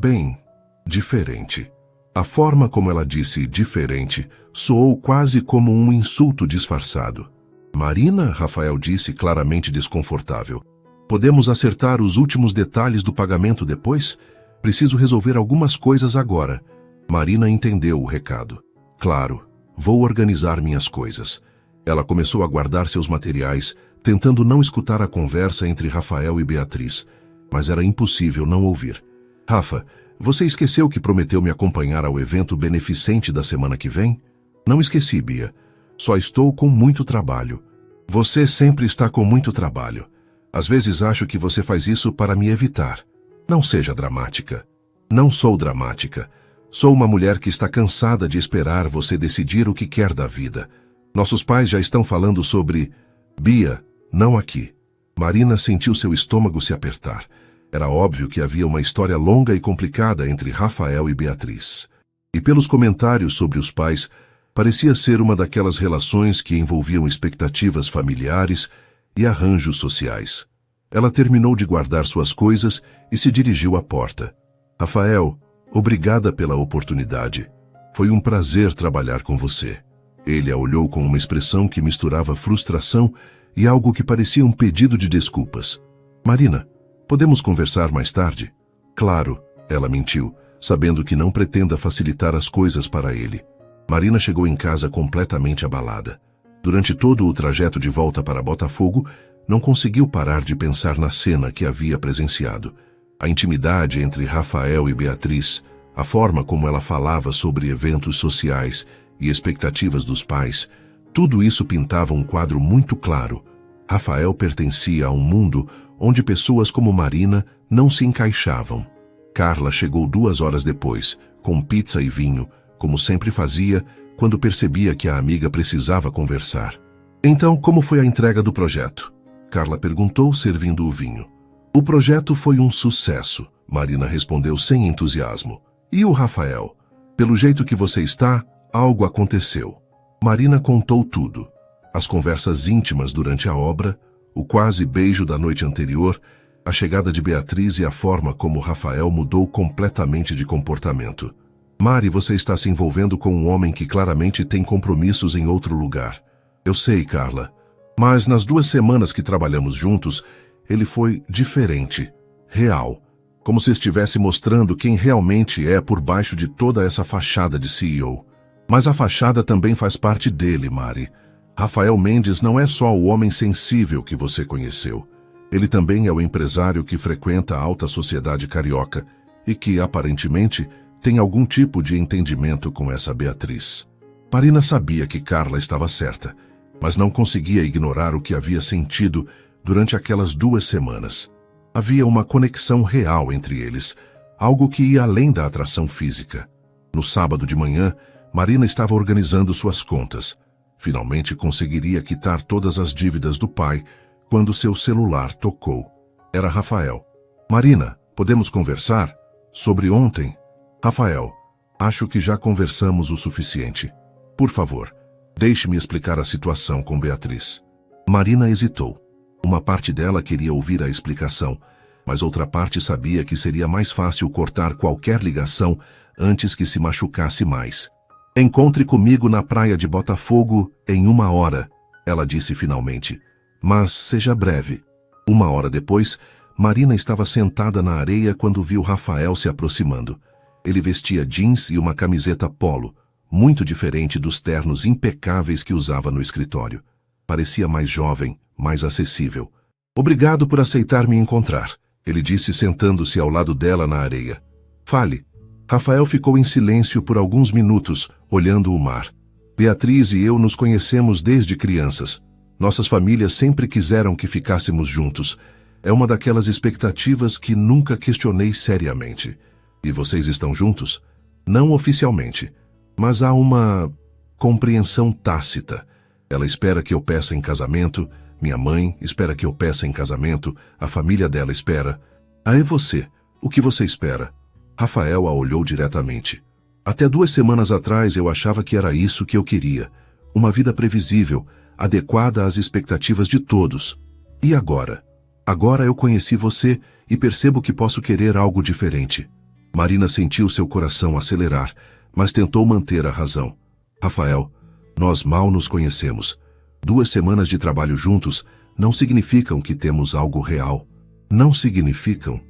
Bem, diferente. A forma como ela disse diferente soou quase como um insulto disfarçado. Marina, Rafael disse claramente desconfortável. Podemos acertar os últimos detalhes do pagamento depois? Preciso resolver algumas coisas agora. Marina entendeu o recado. Claro, vou organizar minhas coisas. Ela começou a guardar seus materiais, tentando não escutar a conversa entre Rafael e Beatriz, mas era impossível não ouvir. Rafa, você esqueceu que prometeu me acompanhar ao evento beneficente da semana que vem? Não esqueci, Bia. Só estou com muito trabalho. Você sempre está com muito trabalho. Às vezes acho que você faz isso para me evitar. Não seja dramática. Não sou dramática. Sou uma mulher que está cansada de esperar você decidir o que quer da vida. Nossos pais já estão falando sobre... Bia, não aqui. Marina sentiu seu estômago se apertar. Era óbvio que havia uma história longa e complicada entre Rafael e Beatriz. E pelos comentários sobre os pais, parecia ser uma daquelas relações que envolviam expectativas familiares e arranjos sociais. Ela terminou de guardar suas coisas e se dirigiu à porta. Rafael, obrigada pela oportunidade. Foi um prazer trabalhar com você. Ele a olhou com uma expressão que misturava frustração e algo que parecia um pedido de desculpas. Marina, podemos conversar mais tarde? Claro, ela mentiu, sabendo que não pretenda facilitar as coisas para ele. Marina chegou em casa completamente abalada. Durante todo o trajeto de volta para Botafogo, não conseguiu parar de pensar na cena que havia presenciado. A intimidade entre Rafael e Beatriz, a forma como ela falava sobre eventos sociais e expectativas dos pais, tudo isso pintava um quadro muito claro. Rafael pertencia a um mundo onde pessoas como Marina não se encaixavam. Carla chegou 2 horas depois, com pizza e vinho, como sempre fazia quando percebia que a amiga precisava conversar. Então, como foi a entrega do projeto? Carla perguntou, servindo o vinho. O projeto foi um sucesso, Marina respondeu sem entusiasmo. E o Rafael? Pelo jeito que você está, algo aconteceu. Marina contou tudo. As conversas íntimas durante a obra, o quase beijo da noite anterior, a chegada de Beatriz e a forma como Rafael mudou completamente de comportamento. Mari, você está se envolvendo com um homem que claramente tem compromissos em outro lugar. Eu sei, Carla. Mas nas 2 semanas que trabalhamos juntos, ele foi diferente, real. Como se estivesse mostrando quem realmente é por baixo de toda essa fachada de CEO. Mas a fachada também faz parte dele, Mari. Rafael Mendes não é só o homem sensível que você conheceu. Ele também é o empresário que frequenta a alta sociedade carioca e que, aparentemente, tem algum tipo de entendimento com essa Beatriz. Marina sabia que Carla estava certa, mas não conseguia ignorar o que havia sentido durante aquelas 2 semanas. Havia uma conexão real entre eles, algo que ia além da atração física. No sábado de manhã, Marina estava organizando suas contas. Finalmente conseguiria quitar todas as dívidas do pai quando seu celular tocou. Era Rafael. Marina, podemos conversar? Sobre ontem? Rafael, acho que já conversamos o suficiente. Por favor, deixe-me explicar a situação com Beatriz. Marina hesitou. Uma parte dela queria ouvir a explicação, mas outra parte sabia que seria mais fácil cortar qualquer ligação antes que se machucasse mais. Encontre comigo na praia de Botafogo em 1 hora, ela disse finalmente. Mas seja breve. 1 hora depois, Marina estava sentada na areia quando viu Rafael se aproximando. Ele vestia jeans e uma camiseta polo, muito diferente dos ternos impecáveis que usava no escritório. Parecia mais jovem, mais acessível. Obrigado por aceitar me encontrar, ele disse sentando-se ao lado dela na areia. Fale. Rafael ficou em silêncio por alguns minutos, olhando o mar. Beatriz e eu nos conhecemos desde crianças. Nossas famílias sempre quiseram que ficássemos juntos. É uma daquelas expectativas que nunca questionei seriamente. E vocês estão juntos? Não oficialmente. Mas há uma compreensão tácita. Ela espera que eu peça em casamento, minha mãe espera que eu peça em casamento, a família dela espera. Ah, é você. O que você espera? Rafael a olhou diretamente. Até 2 semanas atrás eu achava que era isso que eu queria. Uma vida previsível, adequada às expectativas de todos. E agora? Agora eu conheci você e percebo que posso querer algo diferente. Marina sentiu seu coração acelerar, mas tentou manter a razão. Rafael, nós mal nos conhecemos. 2 semanas de trabalho juntos não significam que temos algo real. Não significam?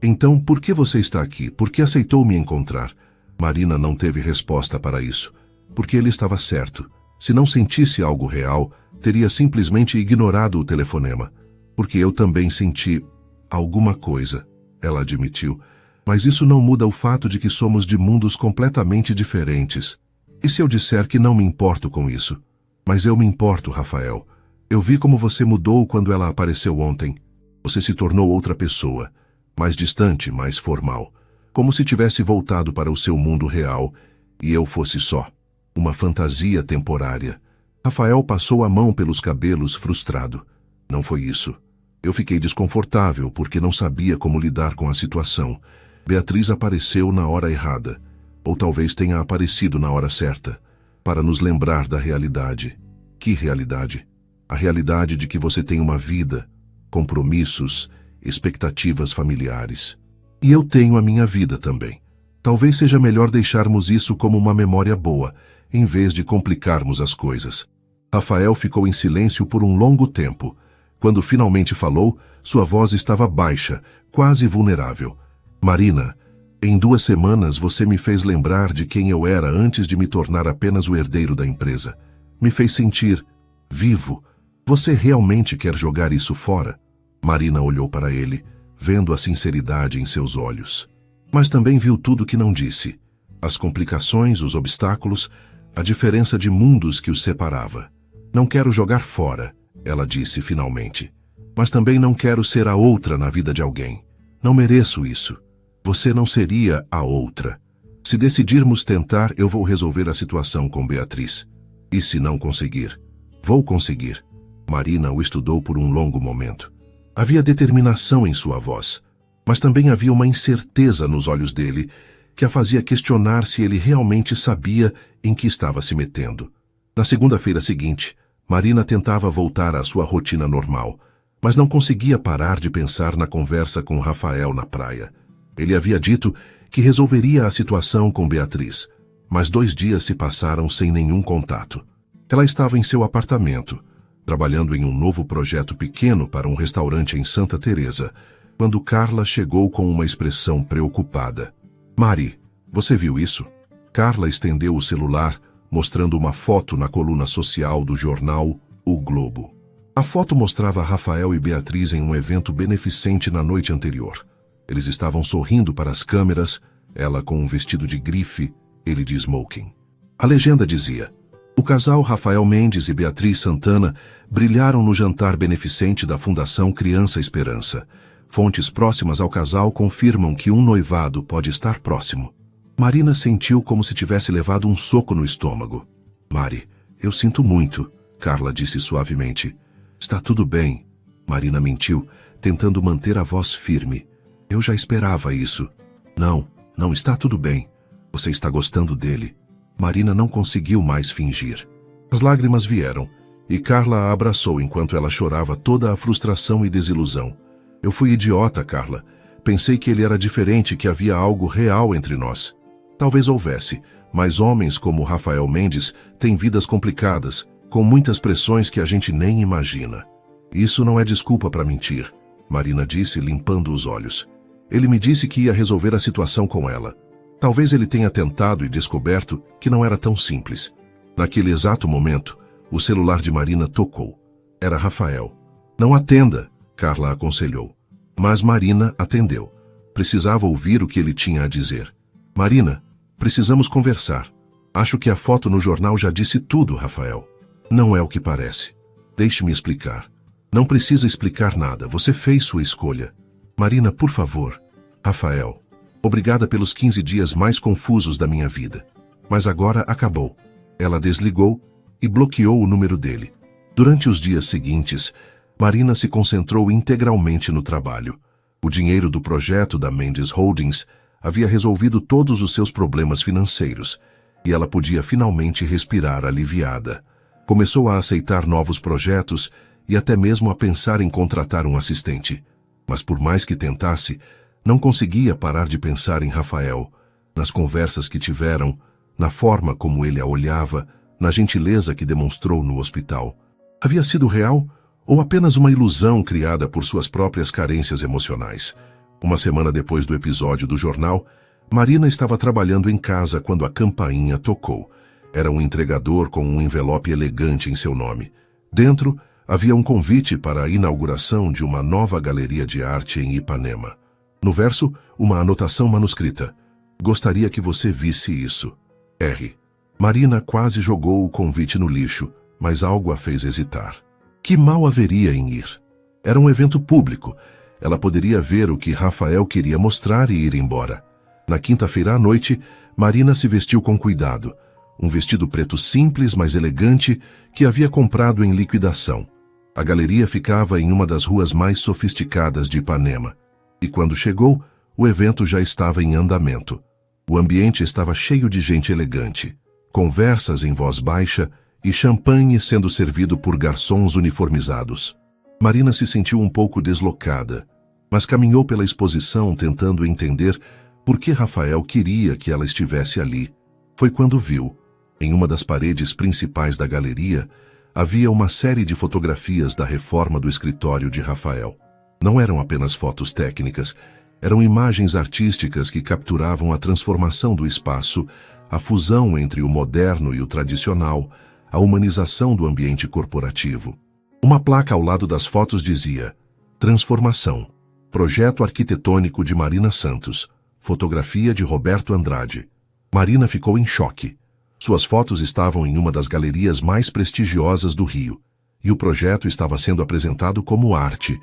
Então, por que você está aqui? Por que aceitou me encontrar? Marina não teve resposta para isso. Porque ele estava certo. Se não sentisse algo real, teria simplesmente ignorado o telefonema. Porque eu também senti alguma coisa, ela admitiu. Mas isso não muda o fato de que somos de mundos completamente diferentes. E se eu disser que não me importo com isso? Mas eu me importo, Rafael. Eu vi como você mudou quando ela apareceu ontem. Você se tornou outra pessoa, mais distante, mais formal. Como se tivesse voltado para o seu mundo real e eu fosse só uma fantasia temporária. Rafael passou a mão pelos cabelos, frustrado. Não foi isso. Eu fiquei desconfortável porque não sabia como lidar com a situação. Beatriz apareceu na hora errada, ou talvez tenha aparecido na hora certa, para nos lembrar da realidade. Que realidade? A realidade de que você tem uma vida, compromissos, expectativas familiares. E eu tenho a minha vida também. Talvez seja melhor deixarmos isso como uma memória boa, em vez de complicarmos as coisas. Rafael ficou em silêncio por um longo tempo. Quando finalmente falou, sua voz estava baixa, quase vulnerável. Marina, em 2 semanas você me fez lembrar de quem eu era antes de me tornar apenas o herdeiro da empresa. Me fez sentir vivo. Você realmente quer jogar isso fora? Marina olhou para ele, vendo a sinceridade em seus olhos. Mas também viu tudo que não disse. As complicações, os obstáculos, a diferença de mundos que os separava. Não quero jogar fora, ela disse finalmente. Mas também não quero ser a outra na vida de alguém. Não mereço isso. Você não seria a outra. Se decidirmos tentar, eu vou resolver a situação com Beatriz. E se não conseguir? Vou conseguir. Marina o estudou por um longo momento. Havia determinação em sua voz, mas também havia uma incerteza nos olhos dele que a fazia questionar se ele realmente sabia em que estava se metendo. Na segunda-feira seguinte, Marina tentava voltar à sua rotina normal, mas não conseguia parar de pensar na conversa com Rafael na praia. Ele havia dito que resolveria a situação com Beatriz, mas 2 dias se passaram sem nenhum contato. Ela estava em seu apartamento, trabalhando em um novo projeto pequeno para um restaurante em Santa Teresa, quando Carla chegou com uma expressão preocupada. Mari, você viu isso? Carla estendeu o celular, mostrando uma foto na coluna social do jornal O Globo. A foto mostrava Rafael e Beatriz em um evento beneficente na noite anterior. Eles estavam sorrindo para as câmeras, ela com um vestido de grife, ele de smoking. A legenda dizia: o casal Rafael Mendes e Beatriz Santana brilharam no jantar beneficente da Fundação Criança Esperança. Fontes próximas ao casal confirmam que um noivado pode estar próximo. Marina sentiu como se tivesse levado um soco no estômago. Mari, eu sinto muito, Carla disse suavemente. Está tudo bem. Marina mentiu, tentando manter a voz firme. Eu já esperava isso. Não está tudo bem. Você está gostando dele. Marina não conseguiu mais fingir. As lágrimas vieram, e Carla a abraçou enquanto ela chorava toda a frustração e desilusão. Eu fui idiota, Carla. Pensei que ele era diferente, que havia algo real entre nós. Talvez houvesse, mas homens como Rafael Mendes têm vidas complicadas, com muitas pressões que a gente nem imagina. Isso não é desculpa para mentir, Marina disse, limpando os olhos. Ele me disse que ia resolver a situação com ela. Talvez ele tenha tentado e descoberto que não era tão simples. Naquele exato momento, o celular de Marina tocou. Era Rafael. Não atenda, Carla aconselhou. Mas Marina atendeu. Precisava ouvir o que ele tinha a dizer. Marina, precisamos conversar. Acho que a foto no jornal já disse tudo, Rafael. Não é o que parece. Deixe-me explicar. Não precisa explicar nada. Você fez sua escolha. Marina, por favor. Rafael. Obrigada pelos 15 dias mais confusos da minha vida. Mas agora acabou. Ela desligou e bloqueou o número dele. Durante os dias seguintes, Marina se concentrou integralmente no trabalho. O dinheiro do projeto da Mendes Holdings havia resolvido todos os seus problemas financeiros e ela podia finalmente respirar aliviada. Começou a aceitar novos projetos e até mesmo a pensar em contratar um assistente. Mas por mais que tentasse, não conseguia parar de pensar em Rafael, nas conversas que tiveram, na forma como ele a olhava, na gentileza que demonstrou no hospital. Havia sido real ou apenas uma ilusão criada por suas próprias carências emocionais? Uma semana depois do episódio do jornal, Marina estava trabalhando em casa quando a campainha tocou. Era um entregador com um envelope elegante em seu nome. Dentro, havia um convite para a inauguração de uma nova galeria de arte em Ipanema. No verso, uma anotação manuscrita. Gostaria que você visse isso. R. Marina quase jogou o convite no lixo, mas algo a fez hesitar. Que mal haveria em ir? Era um evento público. Ela poderia ver o que Rafael queria mostrar e ir embora. Na quinta-feira à noite, Marina se vestiu com cuidado. Um vestido preto simples, mas elegante, que havia comprado em liquidação. A galeria ficava em uma das ruas mais sofisticadas de Ipanema. E quando chegou, o evento já estava em andamento. O ambiente estava cheio de gente elegante. Conversas em voz baixa e champanhe sendo servido por garçons uniformizados. Marina se sentiu um pouco deslocada, mas caminhou pela exposição tentando entender por que Rafael queria que ela estivesse ali. Foi quando viu, em uma das paredes principais da galeria, havia uma série de fotografias da reforma do escritório de Rafael. Não eram apenas fotos técnicas, eram imagens artísticas que capturavam a transformação do espaço, a fusão entre o moderno e o tradicional, a humanização do ambiente corporativo. Uma placa ao lado das fotos dizia: Transformação, projeto arquitetônico de Marina Santos, fotografia de Roberto Andrade. Marina ficou em choque. Suas fotos estavam em uma das galerias mais prestigiosas do Rio, e o projeto estava sendo apresentado como arte,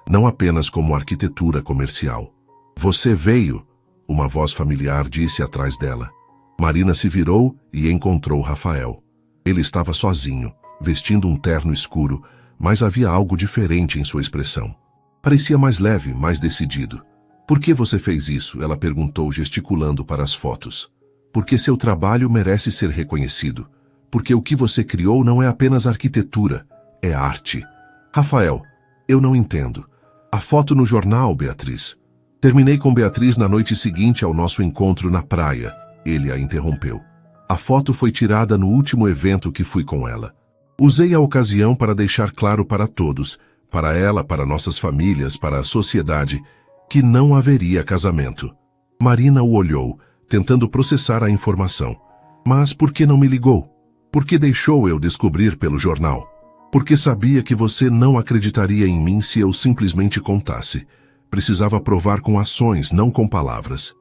não apenas como arquitetura comercial. Você veio, uma voz familiar disse atrás dela. Marina se virou e encontrou Rafael. Ele estava sozinho, vestindo um terno escuro, mas havia algo diferente em sua expressão. Parecia mais leve, mais decidido. Por que você fez isso? Ela perguntou, gesticulando para as fotos. Porque seu trabalho merece ser reconhecido. Porque o que você criou não é apenas arquitetura, é arte. Rafael, eu não entendo. A foto no jornal, Beatriz. Terminei com Beatriz na noite seguinte ao nosso encontro na praia. Ele a interrompeu. A foto foi tirada no último evento que fui com ela. Usei a ocasião para deixar claro para todos, para ela, para nossas famílias, para a sociedade, que não haveria casamento. Marina o olhou, tentando processar a informação. Mas por que não me ligou? Por que deixou eu descobrir pelo jornal? Porque sabia que você não acreditaria em mim se eu simplesmente contasse. Precisava provar com ações, não com palavras.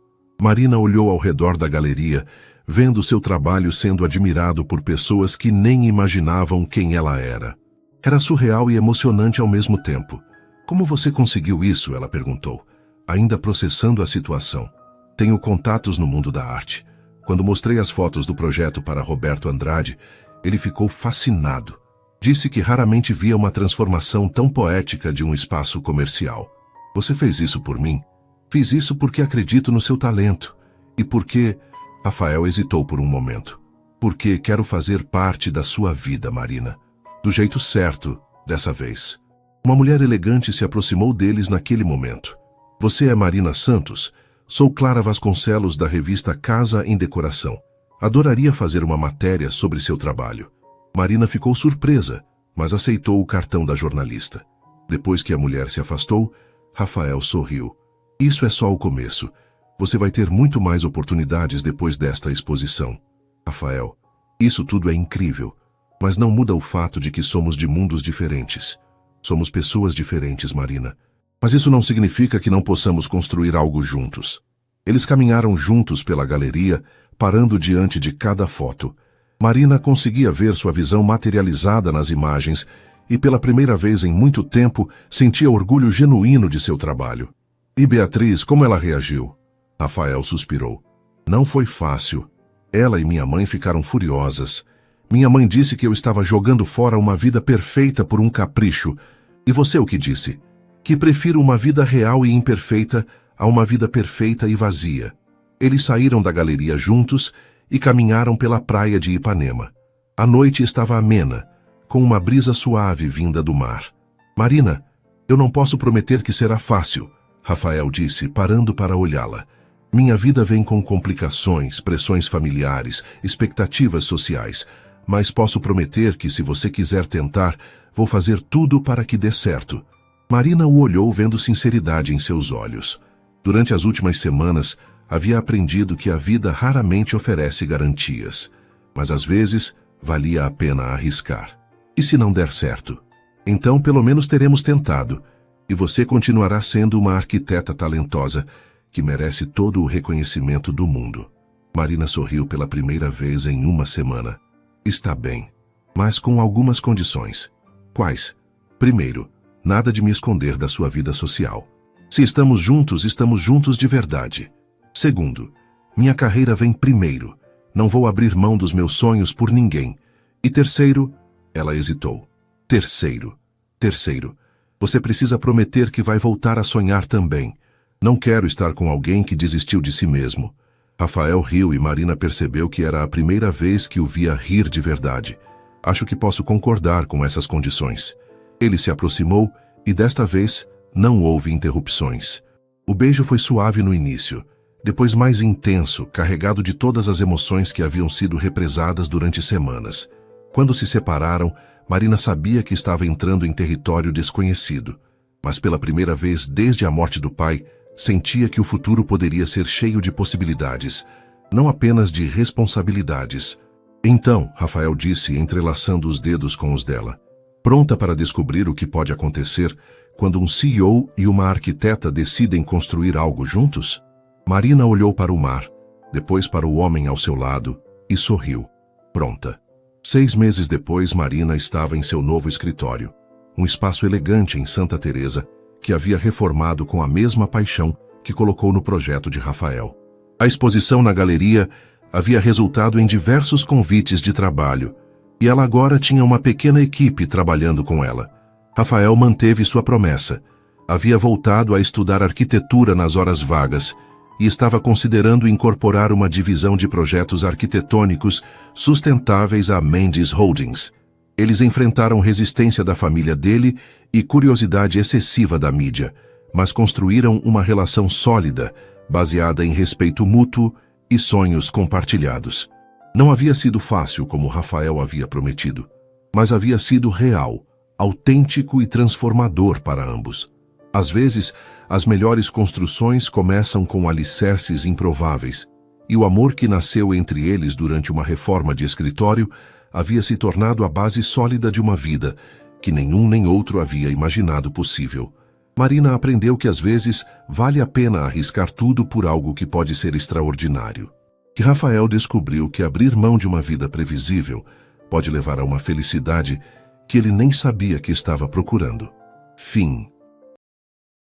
Marina olhou ao redor da galeria, vendo seu trabalho sendo admirado por pessoas que nem imaginavam quem ela era. Era surreal e emocionante ao mesmo tempo. Como você conseguiu isso? Ela perguntou, ainda processando a situação. Tenho contatos no mundo da arte. Quando mostrei as fotos do projeto para Roberto Andrade, ele ficou fascinado. Disse que raramente via uma transformação tão poética de um espaço comercial. Você fez isso por mim? Fiz isso porque acredito no seu talento. E porque... Rafael hesitou por um momento. Porque quero fazer parte da sua vida, Marina. Do jeito certo, dessa vez. Uma mulher elegante se aproximou deles naquele momento. Você é Marina Santos? Sou Clara Vasconcelos da revista Casa em Decoração. Adoraria fazer uma matéria sobre seu trabalho. Marina ficou surpresa, mas aceitou o cartão da jornalista. Depois que a mulher se afastou, Rafael sorriu. Isso é só o começo. Você vai ter muito mais oportunidades depois desta exposição. Rafael, isso tudo é incrível, mas não muda o fato de que somos de mundos diferentes. Somos pessoas diferentes, Marina. Mas isso não significa que não possamos construir algo juntos. Eles caminharam juntos pela galeria, parando diante de cada foto. Marina conseguia ver sua visão materializada nas imagens e, pela primeira vez em muito tempo, sentia orgulho genuíno de seu trabalho. E Beatriz, como ela reagiu? Rafael suspirou. Não foi fácil. Ela e minha mãe ficaram furiosas. Minha mãe disse que eu estava jogando fora uma vida perfeita por um capricho. E você o que disse? Que prefiro uma vida real e imperfeita a uma vida perfeita e vazia. Eles saíram da galeria juntos e caminharam pela praia de Ipanema. A noite estava amena, com uma brisa suave vinda do mar. Marina, eu não posso prometer que será fácil, Rafael disse, parando para olhá-la. Minha vida vem com complicações, pressões familiares, expectativas sociais, mas posso prometer que se você quiser tentar, vou fazer tudo para que dê certo. Marina o olhou vendo sinceridade em seus olhos. Durante as últimas semanas, havia aprendido que a vida raramente oferece garantias, mas às vezes valia a pena arriscar. E se não der certo? Então pelo menos teremos tentado, e você continuará sendo uma arquiteta talentosa que merece todo o reconhecimento do mundo. Marina sorriu pela primeira vez em uma semana. Está bem, mas com algumas condições. Quais? Primeiro, nada de me esconder da sua vida social. Se estamos juntos de verdade. Segundo, minha carreira vem primeiro. Não vou abrir mão dos meus sonhos por ninguém. E terceiro, ela hesitou. Terceiro, você precisa prometer que vai voltar a sonhar também. Não quero estar com alguém que desistiu de si mesmo. Rafael riu e Marina percebeu que era a primeira vez que o via rir de verdade. Acho que posso concordar com essas condições. Ele se aproximou e desta vez não houve interrupções. O beijo foi suave no início, depois mais intenso, carregado de todas as emoções que haviam sido represadas durante semanas. Quando se separaram, Marina sabia que estava entrando em território desconhecido, mas pela primeira vez desde a morte do pai, sentia que o futuro poderia ser cheio de possibilidades, não apenas de responsabilidades. Então, Rafael disse, entrelaçando os dedos com os dela, pronta para descobrir o que pode acontecer quando um CEO e uma arquiteta decidem construir algo juntos? Marina olhou para o mar, depois para o homem ao seu lado e sorriu. Pronta. 6 meses depois, Marina estava em seu novo escritório, um espaço elegante em Santa Teresa, que havia reformado com a mesma paixão que colocou no projeto de Rafael. A exposição na galeria havia resultado em diversos convites de trabalho, e ela agora tinha uma pequena equipe trabalhando com ela. Rafael manteve sua promessa. Havia voltado a estudar arquitetura nas horas vagas e estava considerando incorporar uma divisão de projetos arquitetônicos sustentáveis à Mendes Holdings. Eles enfrentaram resistência da família dele e curiosidade excessiva da mídia, mas construíram uma relação sólida, baseada em respeito mútuo e sonhos compartilhados. Não havia sido fácil como Rafael havia prometido, mas havia sido real, autêntico e transformador para ambos. Às vezes, as melhores construções começam com alicerces improváveis, e o amor que nasceu entre eles durante uma reforma de escritório havia se tornado a base sólida de uma vida que nenhum nem outro havia imaginado possível. Marina aprendeu que às vezes vale a pena arriscar tudo por algo que pode ser extraordinário. E Rafael descobriu que abrir mão de uma vida previsível pode levar a uma felicidade que ele nem sabia que estava procurando. Fim.